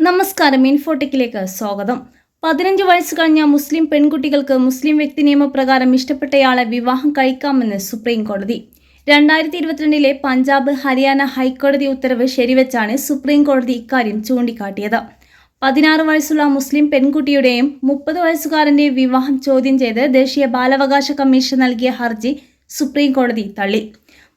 നമസ്കാരം, ഇൻഫോടെക്കിലേക്ക് സ്വാഗതം. 15 വയസ്സ് കഴിഞ്ഞ മുസ്ലിം പെൺകുട്ടികൾക്ക് മുസ്ലിം വ്യക്തി നിയമപ്രകാരം ഇഷ്ടപ്പെട്ടയാളെ വിവാഹം കഴിക്കാമെന്ന് സുപ്രീം കോടതി. 2022 പഞ്ചാബ്, ഹരിയാന ഹൈക്കോടതി ഉത്തരവ് ശരിവെച്ചാണ് സുപ്രീം കോടതി ഇക്കാര്യം ചൂണ്ടിക്കാട്ടിയത്. 16 വയസ്സുള്ള മുസ്ലിം പെൺകുട്ടിയുടെയും 30 വയസ്സുകാരന്റെയും വിവാഹം ചോദ്യം ചെയ്ത് ദേശീയ ബാലാവകാശ കമ്മീഷൻ നൽകിയ ഹർജി സുപ്രീം കോടതി തള്ളി.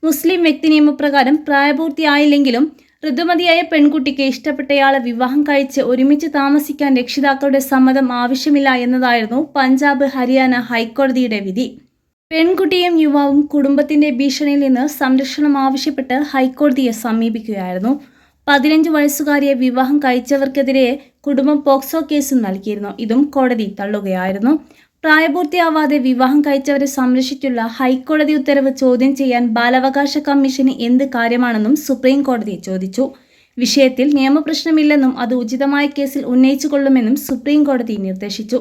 മുസ്ലിം വ്യക്തി നിയമപ്രകാരം പ്രായപൂർത്തിയായില്ലെങ്കിലും ഋതുമതിയായ പെൺകുട്ടിക്ക് ഇഷ്ടപ്പെട്ടയാളെ വിവാഹം കഴിച്ച് ഒരുമിച്ച് താമസിക്കാൻ രക്ഷിതാക്കളുടെ സമ്മതം ആവശ്യമില്ല എന്നതായിരുന്നു പഞ്ചാബ്, ഹരിയാന ഹൈക്കോടതിയുടെ വിധി. പെൺകുട്ടിയും യുവാവും കുടുംബത്തിന്റെ ഭീഷണിയിൽ നിന്ന് സംരക്ഷണം ആവശ്യപ്പെട്ട് ഹൈക്കോടതിയെ സമീപിക്കുകയായിരുന്നു. 15 വയസ്സുകാരിയെ വിവാഹം കഴിച്ചവർക്കെതിരെ കുടുംബം പോക്സോ കേസും നൽകിയിരുന്നു. ഇതും കോടതി തള്ളുകയായിരുന്നു. പ്രായപൂർത്തിയാവാതെ വിവാഹം കഴിച്ചവരെ സംരക്ഷിച്ചുള്ള ഹൈക്കോടതി ഉത്തരവ് ചോദ്യം ചെയ്യാൻ ബാലാവകാശ കമ്മീഷന് എന്ത് കാര്യമാണെന്നും സുപ്രീം കോടതി ചോദിച്ചു. വിഷയത്തിൽ നിയമപ്രശ്നമില്ലെന്നും അത് ഉചിതമായ കേസിൽ ഉന്നയിച്ചുകൊള്ളുമെന്നും സുപ്രീം കോടതി നിർദ്ദേശിച്ചു.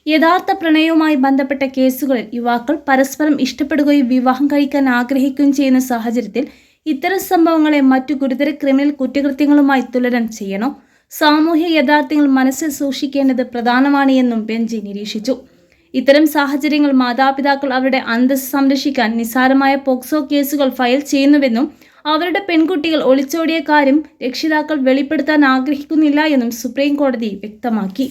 യഥാർത്ഥ പ്രണയവുമായി ബന്ധപ്പെട്ട കേസുകളിൽ യുവാക്കൾ പരസ്പരം ഇഷ്ടപ്പെടുകയും വിവാഹം കഴിക്കാൻ ആഗ്രഹിക്കുകയും ചെയ്യുന്ന സാഹചര്യത്തിൽ ഇത്തരം സംഭവങ്ങളെ മറ്റു ഗുരുതര ക്രിമിനൽ കുറ്റകൃത്യങ്ങളുമായി തുലനം ചെയ്യണം. സാമൂഹ്യ യാഥാർത്ഥ്യങ്ങൾ മനസ്സിൽ സൂക്ഷിക്കേണ്ടത് പ്രധാനമാണ് എന്നും ബെഞ്ച് നിരീക്ഷിച്ചു. ഇത്തരം സാഹചര്യങ്ങൾ മാതാപിതാക്കൾ അവരുടെ അന്തസ്സ് സംരക്ഷിക്കാൻ നിസ്സാരമായ പോക്സോ കേസുകൾ ഫയൽ ചെയ്യുന്നുവെന്നും അവരുടെ പെൺകുട്ടികൾ ഒളിച്ചോടിയ കാര്യം രക്ഷിതാക്കൾ വെളിപ്പെടുത്താൻ ആഗ്രഹിക്കുന്നില്ല എന്നും സുപ്രീം കോടതി വ്യക്തമാക്കി.